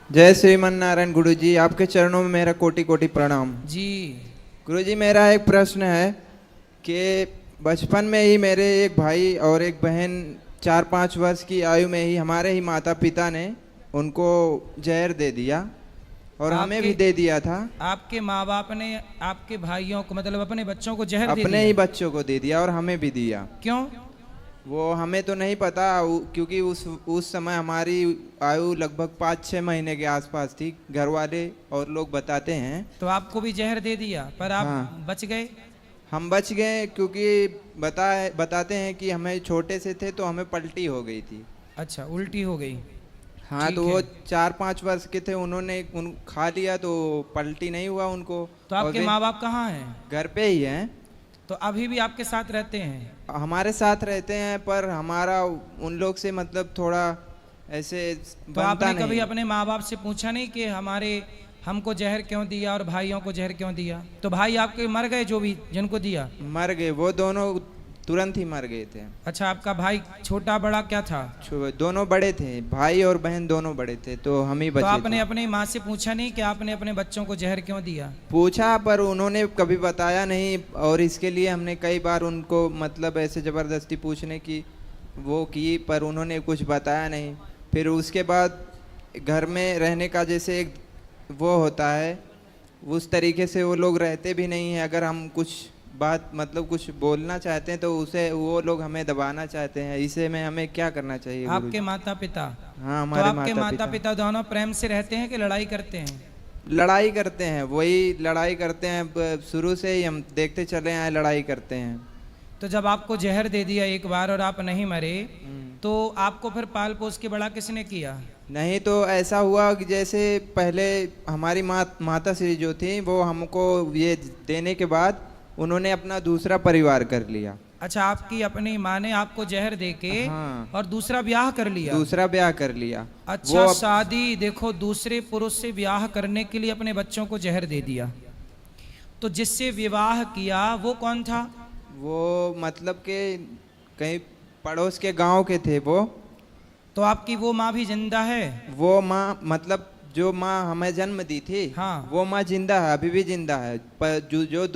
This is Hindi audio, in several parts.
जय श्रीमन नारायण गुरुजी, आपके चरणों में मेरा कोटि कोटि प्रणाम जी। गुरुजी। मेरा एक प्रश्न है कि बचपन में ही मेरे एक भाई और एक बहन 4-5 वर्ष की आयु में ही हमारे ही माता पिता ने उनको जहर दे दिया और हमें भी दे दिया था। आपके माँ बाप ने आपके भाइयों को मतलब अपने बच्चों को जहर दे अपने दिया? ही बच्चों को दे दिया और हमें भी दिया। क्यों? वो हमें तो नहीं पता, क्योंकि उस समय हमारी आयु लगभग 5-6 महीने के आसपास थी। घर वाले और लोग बताते हैं। तो आपको भी जहर दे दिया पर आप हाँ। बच गए? हम बच गए क्योंकि बताते हैं कि हमें छोटे से थे तो हमें पलटी हो गई थी। अच्छा, उल्टी हो गई। हाँ, तो वो 4-5 वर्ष के थे, उन्होंने खा लिया तो पलटी नहीं हुआ उनको। तो आपके माँ बाप कहाँ हैं? घर पे ही हैं। तो अभी भी आपके साथ रहते हैं? हमारे साथ रहते हैं पर हमारा उन लोग से मतलब थोड़ा ऐसे तो आपने नहीं। कभी अपने माँ बाप से पूछा नहीं कि हमको जहर क्यों दिया और भाइयों को जहर क्यों दिया? तो भाई आपके मर गए जो भी जिनको दिया? मर गए, वो दोनों तुरंत ही मर गए थे। अच्छा, आपका भाई छोटा बड़ा क्या था? दोनों बड़े थे, भाई और बहन दोनों बड़े थे, तो हम ही बचे। तो आपने थे। अपनी माँ से पूछा नहीं कि आपने अपने बच्चों को जहर क्यों दिया? पूछा पर उन्होंने कभी बताया नहीं और इसके लिए हमने कई बार उनको मतलब ऐसे ज़बरदस्ती पूछने की वो की, पर उन्होंने कुछ बताया नहीं। फिर उसके बाद घर में रहने का जैसे एक वो होता है, उस तरीके से वो लोग रहते भी नहीं हैं। अगर हम कुछ बात मतलब कुछ बोलना चाहते हैं तो उसे वो लोग हमें दबाना चाहते हैं। इसे में हमें क्या करना चाहिए? आपके माता पिता? हाँ, तो हमारे आपके माता पिता दोनों प्रेम से रहते हैं कि लड़ाई करते हैं? लड़ाई करते हैं, वही लड़ाई करते हैं। शुरू से ही हम देखते चले आए, लड़ाई करते हैं। तो जब आपको जहर दे दिया एक बार और आप नहीं मरे तो आपको फिर पाल पोस के बड़ा किसने किया? नहीं, तो ऐसा हुआ कि जैसे पहले हमारी माता श्री जो थी वो हमको ये देने के बाद उन्होंने अपना दूसरा परिवार कर लिया। अच्छा, आपकी अपनी माँ ने आपको जहर देके हाँ। और दूसरा ब्याह कर लिया? दूसरा ब्याह कर लिया। अच्छा, शादी देखो, दूसरे पुरुष से ब्याह करने के लिए अपने बच्चों को जहर दे दिया। तो जिससे विवाह किया वो कौन था? वो मतलब के कहीं पड़ोस के गांव के थे वो। तो आपकी वो माँ भी जिंदा है? वो माँ मतलब जो माँ हमें जन्म दी थी, हाँ, वो माँ जिंदा है, अभी भी जिंदा है। पर जो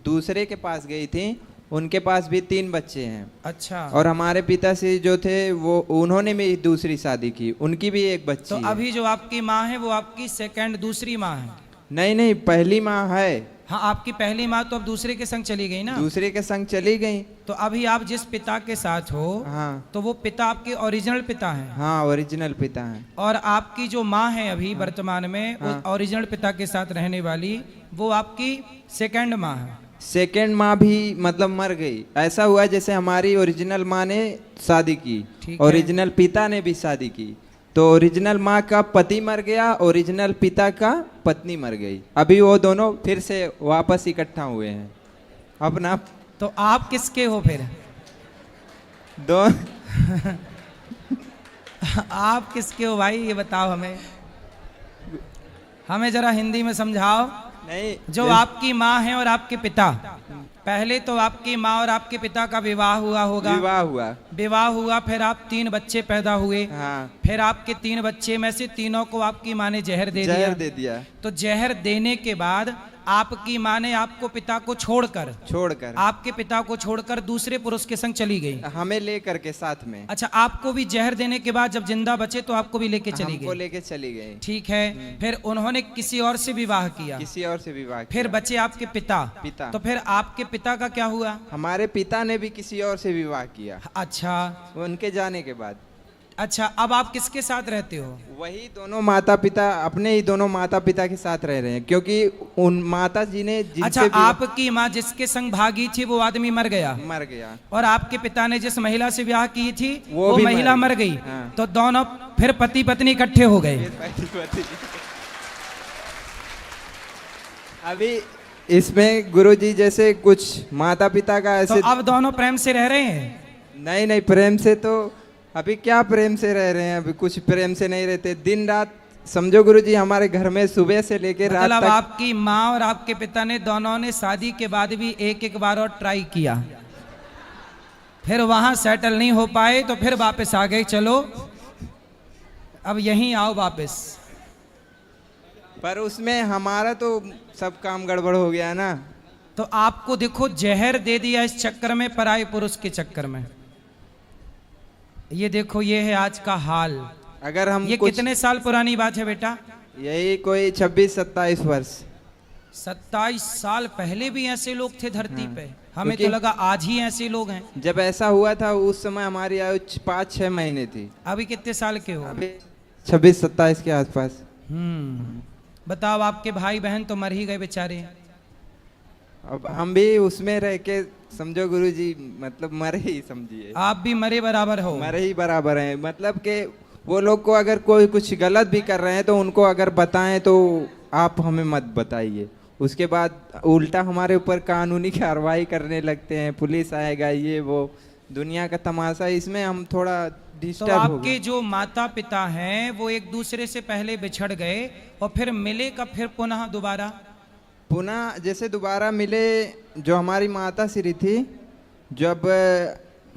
दूसरे के पास गई थी उनके पास भी 3 बच्चे हैं। अच्छा। और हमारे पिताश्री जो थे वो उन्होंने भी दूसरी शादी की, उनकी भी एक बच्ची तो है। अभी जो आपकी माँ है वो आपकी दूसरी माँ है? नहीं, पहली माँ है। हाँ, आपकी पहली माँ तो अब दूसरे के संग चली गई ना? दूसरे के संग चली गई। तो अभी आप जिस पिता के साथ हो, हाँ, तो वो पिता आपके ओरिजिनल पिता हैं? हाँ, ओरिजिनल पिता हैं। और आपकी जो माँ है अभी वर्तमान में हाँ। वो ओरिजिनल पिता के साथ रहने वाली, वो आपकी सेकंड माँ है? सेकेंड माँ भी मतलब मर गई। ऐसा हुआ जैसे हमारी ओरिजिनल माँ ने शादी की, ओरिजिनल पिता ने भी शादी की, तो ओरिजिनल माँ का पति मर गया, ओरिजिनल पिता का पत्नी मर गई। अभी वो दोनों फिर से वापस इकट्ठा हुए हैं अपना। तो आप किसके हो फिर? दो आप किसके हो भाई, ये बताओ हमें जरा हिंदी में समझाओ। नहीं, जो आपकी माँ है और आपके पिता, पहले तो आपकी माँ और आपके पिता का विवाह हुआ होगा? विवाह हुआ, फिर आप 3 बच्चे पैदा हुए। हाँ। फिर आपके 3 बच्चे में से तीनों को आपकी माँ ने जहर दे दिया। तो जहर देने के बाद आपकी माँ ने आपको पिता को छोड़कर आपके पिता को छोड़कर दूसरे पुरुष के संग चली गई, हमें लेकर के साथ में। अच्छा, आपको भी जहर देने के बाद जब जिंदा बचे तो आपको भी लेके चली गई। ठीक है। फिर उन्होंने किसी और से विवाह किया? फिर बचे आपके पिता। तो फिर आपके पिता का क्या हुआ? हमारे पिता ने भी किसी और से विवाह किया। अच्छा, उनके जाने के बाद। अच्छा, अब आप किसके साथ रहते हो? वही दोनों माता पिता, अपने ही दोनों माता पिता के साथ रह रहे हैं, क्योंकि उन माता जी ने अच्छा, आपकी माँ जिसके संग भागी थी वो आदमी मर गया और आपके पिता ने जिस महिला से ब्याह की थी वो महिला मर गई। हाँ। तो दोनों फिर पति पत्नी इकट्ठे हो गए। अभी इसमें गुरुजी जैसे कुछ माता पिता का ऐसे, तो अब दोनों प्रेम से रह रहे हैं? नहीं, प्रेम से तो अभी क्या प्रेम से रह रहे हैं, अभी कुछ प्रेम से नहीं रहते। दिन रात समझो गुरुजी, हमारे घर में सुबह से लेकर रात तक। आपकी माँ और आपके पिता ने दोनों ने शादी के बाद भी एक बार और ट्राई किया, फिर वहां सेटल नहीं हो पाए तो फिर वापस आ गए, चलो अब यहीं आओ वापस। पर उसमें हमारा तो सब काम गड़बड़ हो गया ना। तो आपको देखो जहर दे दिया इस चक्कर में, पराये पुरुष के चक्कर में। ये देखो, ये है आज का हाल। अगर हम ये कितने साल पुरानी बात है बेटा? यही कोई 26-27 वर्ष। 27 साल पहले भी ऐसे लोग थे धरती पे? हमें तो लगा आज ही ऐसे लोग हैं। जब ऐसा हुआ था उस समय हमारी आयु 5-6 महीने थी। अभी कितने साल के हो? अभी 26-27 के आसपास। बताओ, आपके भाई बहन तो मर ही गए बेचारे। अब हम भी उसमें रह के समझो गुरुजी, मतलब मरे ही समझिए। आप भी मरे बराबर हो। मरे ही बराबर हैं, मतलब कि वो लोग को अगर कोई कुछ गलत भी कर रहे हैं तो उनको अगर बताएं तो आप हमें मत बताइए। उसके बाद उल्टा हमारे ऊपर कानूनी कार्रवाई करने लगते हैं, पुलिस आएगा, ये वो दुनिया का तमाशा। इसमें हम थोड़ा डिस्टर्ब हो गए। तो आपके जो माता पिता हैं वो एक दूसरे से पहले बिछड़ गए और फिर मिले कब फिर पुनः दोबारा? पुनः जैसे दोबारा मिले, जो हमारी माता श्री थी, जब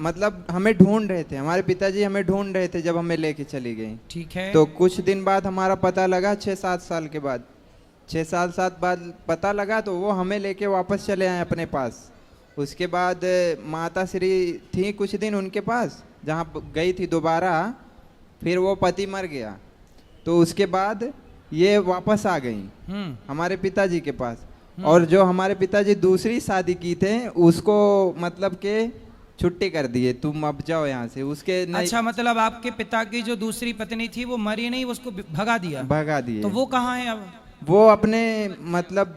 मतलब हमें ढूंढ रहे थे, हमारे पिताजी हमें ढूंढ रहे थे जब हमें लेके चली गई। ठीक है। तो कुछ दिन बाद हमारा पता लगा, 6-7 साल के बाद, 6-7 साल बाद पता लगा, तो वो हमें लेके वापस चले आए अपने पास। उसके बाद माता श्री थी कुछ दिन उनके पास, जहाँ गई थी दोबारा, फिर वो पति मर गया, तो उसके बाद ये वापस आ गई हमारे पिताजी के पास। और जो हमारे पिताजी दूसरी शादी की थे उसको मतलब के छुट्टी कर दिए, तुम अब जाओ यहाँ से। उसके अच्छा, मतलब आपके पिता की जो दूसरी पत्नी थी वो मरी नहीं, उसको भगा दिया? भगा दिए। तो वो कहाँ है अब? वो अपने मतलब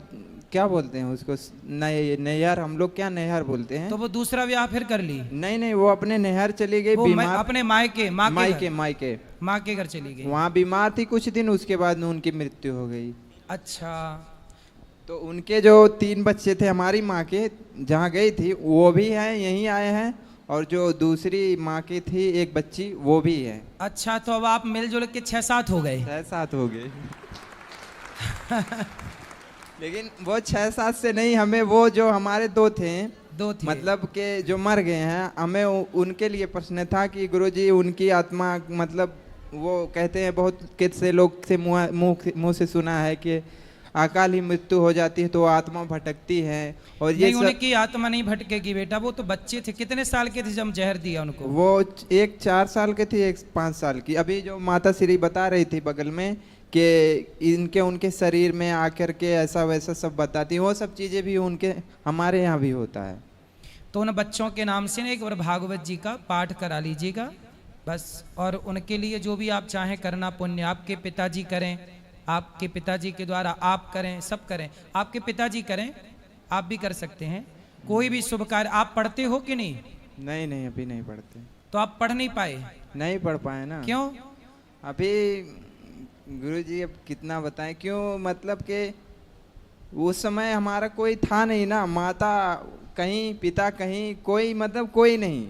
क्या बोलते हैं उसको, नैहर, हम लोग क्या नैहर बोलते हैं। तो वो दूसरा ब्याह फिर कर ली? नहीं, वो अपने नैहर चली गई, बीमार। अपने मायके माँ के घर चली गई। वहाँ बीमार थी कुछ दिन, उसके बाद उनकी मृत्यु हो गई। अच्छा। तो उनके जो 3 बच्चे थे हमारी माँ के, जहाँ गई थी, वो भी हैं, यहीं आए हैं। और जो दूसरी माँ की थी एक बच्ची, वो भी है। अच्छा, तो अब आप मिलजुल के 6-7 हो गए? 6-7 हो गए। लेकिन वो 6-7 से नहीं, हमें वो जो हमारे दो थे मतलब के जो मर गए हैं, हमें उनके लिए प्रश्न था कि गुरुजी उनकी आत्मा, मतलब वो कहते हैं, बहुत कितने लोग से मुंह से सुना है कि अकाल ही मृत्यु हो जाती है तो आत्मा भटकती है। और ये नहीं, उनकी आत्मा नहीं भटकेगी बेटा, वो तो बच्चे थे। कितने साल के थे जब जहर दिया उनको? वो एक 4 साल के थे, एक 5 साल की। अभी जो माता श्री बता रही थी बगल में कि उनके शरीर में आकर के ऐसा वैसा सब बताती, वो सब चीज़ें भी उनके हमारे यहाँ भी होता है। तो उन बच्चों के नाम से एक बार भागवत जी का पाठ करा लीजिएगा बस। और उनके लिए जो भी आप चाहें करना पुण्य, आपके पिताजी करें, आपके पिताजी के द्वारा आप करें, सब करें। आपके पिताजी करें, आप भी कर सकते हैं। कोई भी शुभ कार्य। आप पढ़ते हो कि नहीं? नहीं, अभी नहीं पढ़ते। तो आप पढ़ नहीं पाए? नहीं पढ़ पाए ना। क्यों? अभी गुरुजी अब कितना बताएं क्यों, मतलब कि उस समय हमारा कोई था नहीं ना, माता कहीं, पिता कहीं, कोई मतलब कोई नहीं।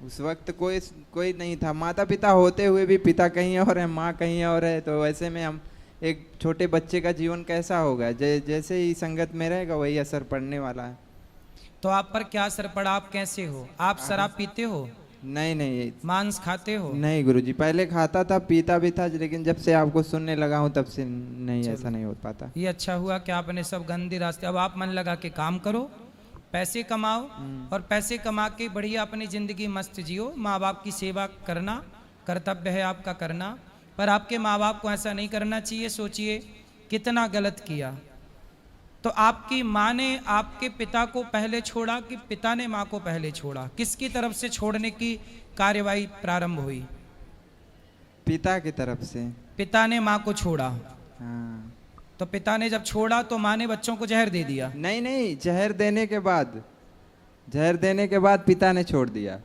उस वक्त कोई नहीं था। माता पिता होते हुए भी पिता कहीं और है, माँ कहीं और है। तो ऐसे में हम एक छोटे बच्चे का जीवन कैसा होगा, जैसे ही संगत में रहेगा वही असर पड़ने वाला है। तो आप पर क्या असर पड़ा? आप कैसे हो? आप शराब पीते हो? नहीं। मांस खाते हो? नहीं गुरुजी, पहले खाता था, पीता भी था, लेकिन जब से आपको सुनने लगा हूँ तब से नहीं, ऐसा नहीं हो पाता। ये अच्छा हुआ कि आपने सब गंदे रास्ते, अब आप मन लगा के काम करो, पैसे कमाओ, और पैसे कमा के बढ़िया अपनी जिंदगी मस्त जियो। माँ बाप की सेवा करना कर्तव्य है आपका करना, पर आपके माँ बाप को ऐसा नहीं करना चाहिए। सोचिए कितना गलत किया। तो आपकी माँ ने आपके पिता को पहले छोड़ा कि पिता ने माँ को पहले छोड़ा? किसकी तरफ से छोड़ने की कार्यवाही प्रारंभ हुई? पिता की तरफ से। पिता ने माँ को छोड़ा। हाँ। तो पिता ने जब छोड़ा तो माँ ने बच्चों को जहर दे दिया? नहीं, जहर देने के बाद पिता ने छोड़ दिया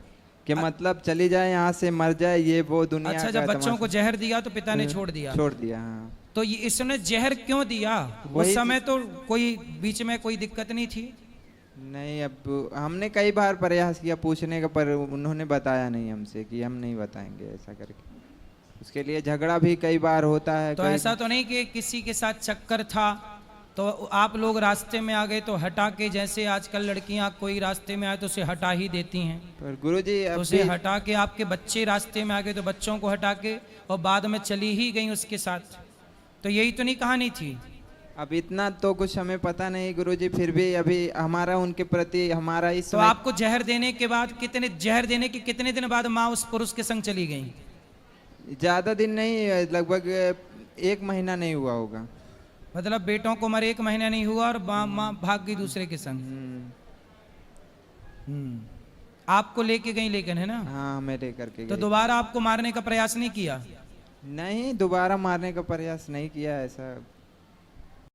कि मतलब चली जाए यहाँ से, मर जाए, ये वो दुनिया। अच्छा, जब बच्चों को जहर दिया तो पिता ने छोड़ दिया? हाँ। तो ये इसने जहर क्यों दिया? उस समय तो कोई बीच में कोई दिक्कत नहीं थी? नहीं, अब हमने कई बार प्रयास किया पूछने का, पर उन्होंने बताया नहीं हमसे कि हम नहीं बताएंगे ऐसा करके। उसके लिए झगड़ा भी कई बार होता है। तो ऐसा तो नहीं कि किसी के साथ चक्कर था तो आप लोग रास्ते में आ गए तो हटा के, जैसे आजकल लड़कियां कोई रास्ते में आए तो उसे हटा ही देती हैं, पर गुरुजी तो उसे हटा के, आपके बच्चे रास्ते में आ गए तो बच्चों को हटा के और बाद में चली ही गई उसके साथ। तो यही तो नहीं कहानी थी। अब इतना तो कुछ हमें पता नहीं गुरुजी, फिर भी अभी हमारा उनके प्रति हमारा इस तो आपको जहर देने के बाद जहर देने के कितने दिन बाद माँ उस पुरुष के संग चली गई? ज्यादा दिन नहीं, लगभग 1 महीना नहीं हुआ होगा। मतलब बेटों को मरे 1 महीना नहीं हुआ और माँ भाग गई दूसरे के संग। आपको लेके गई लेकिन, है ना? हाँ, हमें लेकर के तो दोबारा आपको मारने का प्रयास नहीं किया? नहीं, दोबारा मारने का प्रयास नहीं किया ऐसा।